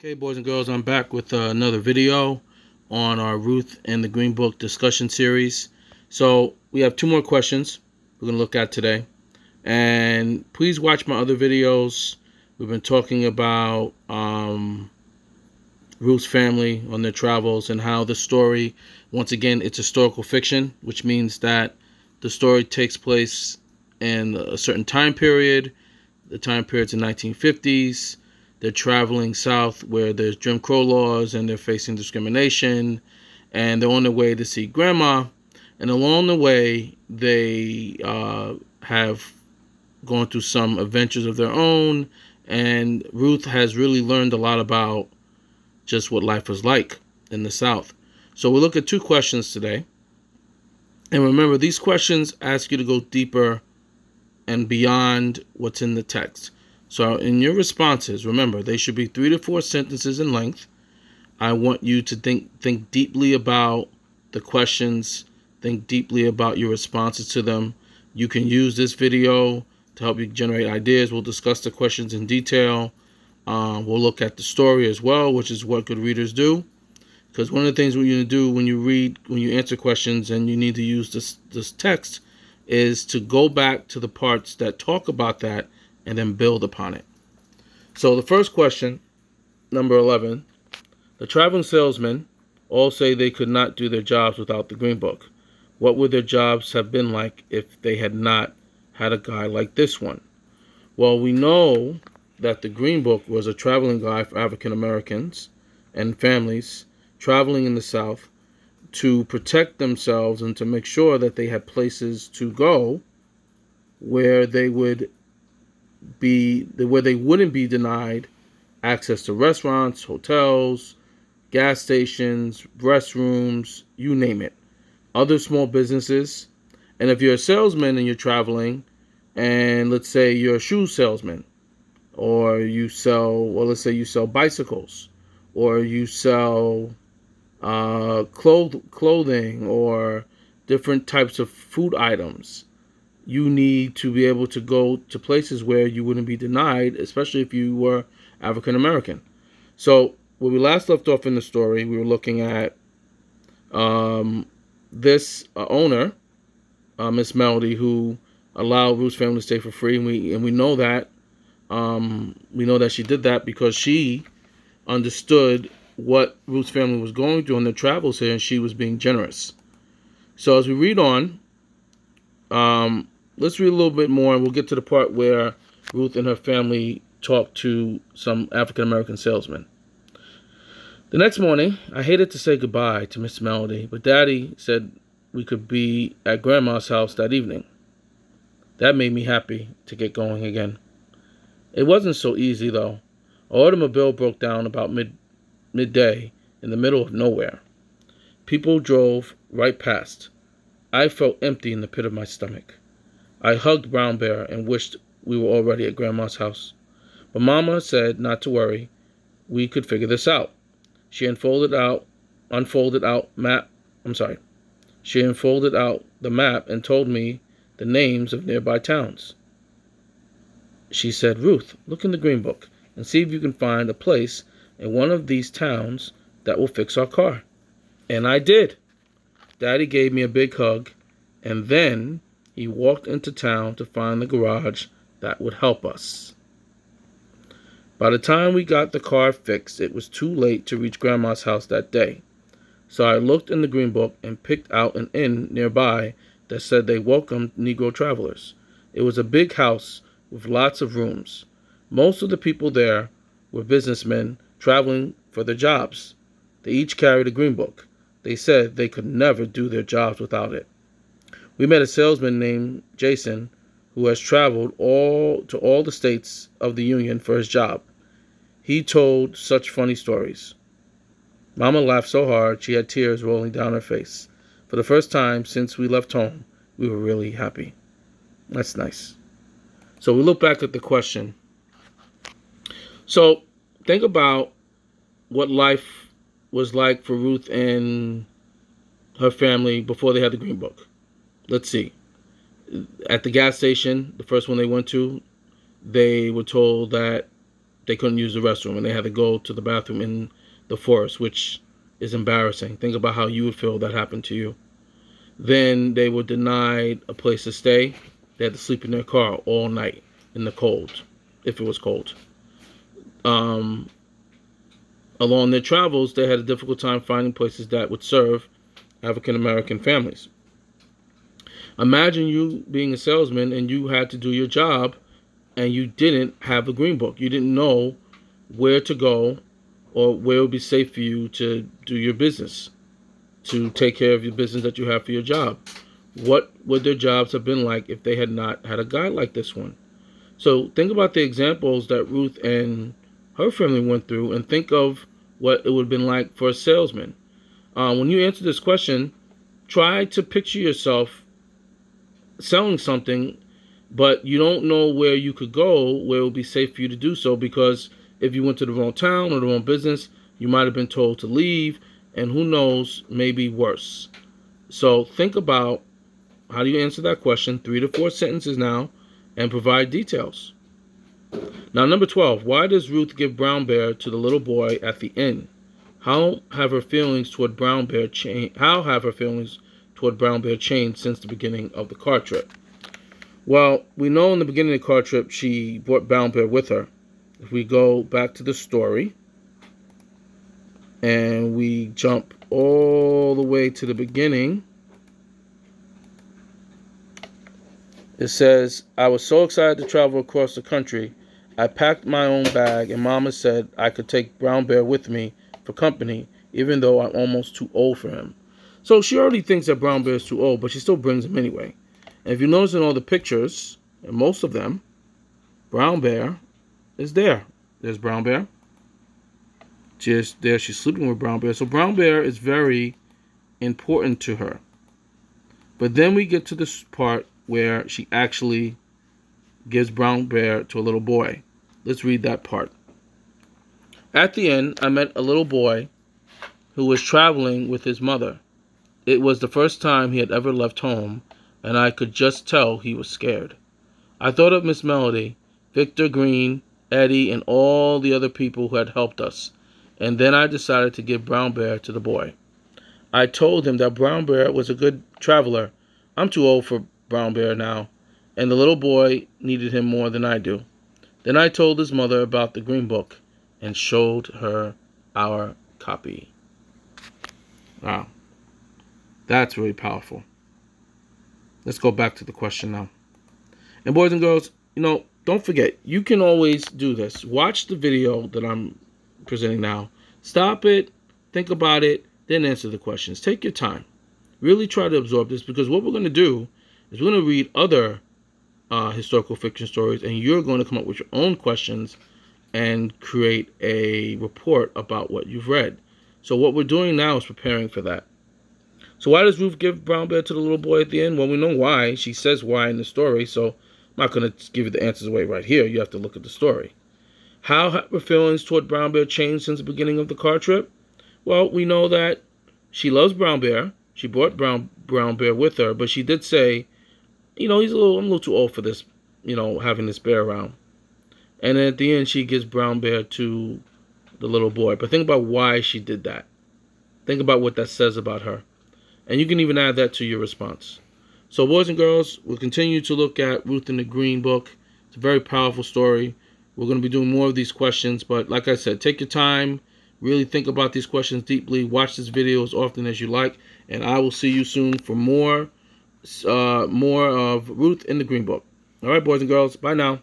Okay, boys and girls, I'm back with another video on our Ruth and the Green Book discussion series. So we have two more questions we're going to look at today. And please watch my other videos. We've been talking about Ruth's family on their travels and how the story, once again, it's historical fiction, which means that the story takes place in a certain time period. The time period's in 1950s. They're traveling south where there's Jim Crow laws and they're facing discrimination. And they're on their way to see Grandma. And along the way, they have gone through some adventures of their own. And Ruth has really learned a lot about just what life was like in the South. So we'll look at two questions today. And remember, these questions ask you to go deeper and beyond what's in the text. So in your responses, remember, they should be 3 to 4 sentences in length. I want you to think deeply about the questions, think deeply about your responses to them. You can use this video to help you generate ideas. We'll discuss the questions in detail. We'll look at the story as well, which is what good readers do. Because one of the things we're going to do when you answer questions and you need to use this text is to go back to the parts that talk about that and then build upon it. So the first question, number 11, the traveling salesmen all say they could not do their jobs without the Green Book. What would their jobs have been like if they had not had a guide like this one? Well, we know that the Green Book was a traveling guide for African Americans and families traveling in the South to protect themselves and to make sure that they had places to go where they wouldn't be denied access to restaurants, hotels, gas stations, restrooms, you name it, other small businesses. And if you're a salesman and you're traveling, and let's say you're a shoe salesman, or let's say you sell bicycles, or you sell clothing or different types of food items, you need to be able to go to places where you wouldn't be denied, especially if you were African American. So when we last left off in the story, we were looking at this owner, Miss Melody, who allowed Ruth's family to stay for free, and we know that she did that because she understood what Ruth's family was going through on their travels here, and she was being generous. So as we read on, let's read a little bit more, and we'll get to the part where Ruth and her family talked to some African American salesmen. The next morning, I hated to say goodbye to Miss Melody, but Daddy said we could be at Grandma's house that evening. That made me happy to get going again. It wasn't so easy, though. Our automobile broke down about midday in the middle of nowhere. People drove right past. I felt empty in the pit of my stomach. I hugged Brown Bear and wished we were already at Grandma's house. But Mama said not to worry. We could figure this out. She unfolded out the map and told me the names of nearby towns. She said, "Ruth, look in the Green Book and see if you can find a place in one of these towns that will fix our car." And I did. Daddy gave me a big hug, and then he walked into town to find the garage that would help us. By the time we got the car fixed, it was too late to reach Grandma's house that day. So I looked in the Green Book and picked out an inn nearby that said they welcomed Negro travelers. It was a big house with lots of rooms. Most of the people there were businessmen traveling for their jobs. They each carried a Green Book. They said they could never do their jobs without it. We met a salesman named Jason who has traveled to all the states of the Union for his job. He told such funny stories. Mama laughed so hard she had tears rolling down her face. For the first time since we left home, we were really happy. That's nice. So we look back at the question. So think about what life was like for Ruth and her family before they had the Green Book. Let's see. At the gas station, the first one they went to, they were told that they couldn't use the restroom and they had to go to the bathroom in the forest, which is embarrassing. Think about how you would feel if that happened to you. Then they were denied a place to stay. They had to sleep in their car all night in the cold, if it was cold. Along their travels, they had a difficult time finding places that would serve African American families. Imagine you being a salesman and you had to do your job and you didn't have a green book. You didn't know where to go or where it would be safe for you to do your business, to take care of your business that you have for your job. What would their jobs have been like if they had not had a guide like this one? So think about the examples that Ruth and her family went through and think of what it would have been like for a salesman. When you answer this question, try to picture yourself selling something, but you don't know where you could go, where it would be safe for you to do so, because if you went to the wrong town or the wrong business, you might have been told to leave, and who knows, maybe worse. So think about how do you answer that question, 3 to 4 sentences now, and provide details. Now, number 12, why does Ruth give Brown Bear to the little boy at the inn? How have her feelings toward Brown Bear changed? How have her feelings toward Brown Bear changed since the beginning of the car trip? Well, we know in the beginning of the car trip she brought Brown Bear with her. If we go back to the story and we jump all the way to the beginning, it says, I was so excited to travel across the country. I packed my own bag and Mama said I could take Brown Bear with me for company, even though I'm almost too old for him. So she already thinks that Brown Bear is too old, but she still brings him anyway. And if you notice in all the pictures, and most of them, Brown Bear is there. There's Brown Bear. Just there, she's sleeping with Brown Bear. So Brown Bear is very important to her. But then we get to this part where she actually gives Brown Bear to a little boy. Let's read that part. At the end, I met a little boy who was traveling with his mother. It was the first time he had ever left home, and I could just tell he was scared. I thought of Miss Melody, Victor Green, Eddie, and all the other people who had helped us, and then I decided to give Brown Bear to the boy. I told him that Brown Bear was a good traveler. I'm too old for Brown Bear now, and the little boy needed him more than I do. Then I told his mother about the Green Book and showed her our copy. Wow. That's really powerful. Let's go back to the question now. And boys and girls, don't forget, you can always do this. Watch the video that I'm presenting now. Stop it, think about it, then answer the questions. Take your time. Really try to absorb this, because what we're going to do is we're going to read other historical fiction stories, and you're going to come up with your own questions and create a report about what you've read. So what we're doing now is preparing for that. So why does Ruth give Brown Bear to the little boy at the end? Well, we know why. She says why in the story, so I'm not going to give you the answers away right here. You have to look at the story. How have her feelings toward Brown Bear changed since the beginning of the car trip? Well, we know that she loves Brown Bear. She brought Brown Bear with her, but she did say, I'm a little too old for this, having this bear around. And then at the end, she gives Brown Bear to the little boy. But think about why she did that. Think about what that says about her. And you can even add that to your response. So boys and girls, we'll continue to look at Ruth and the Green Book. It's a very powerful story. We're going to be doing more of these questions. But like I said, take your time. Really think about these questions deeply. Watch this video as often as you like. And I will see you soon for more of Ruth and the Green Book. All right, boys and girls. Bye now.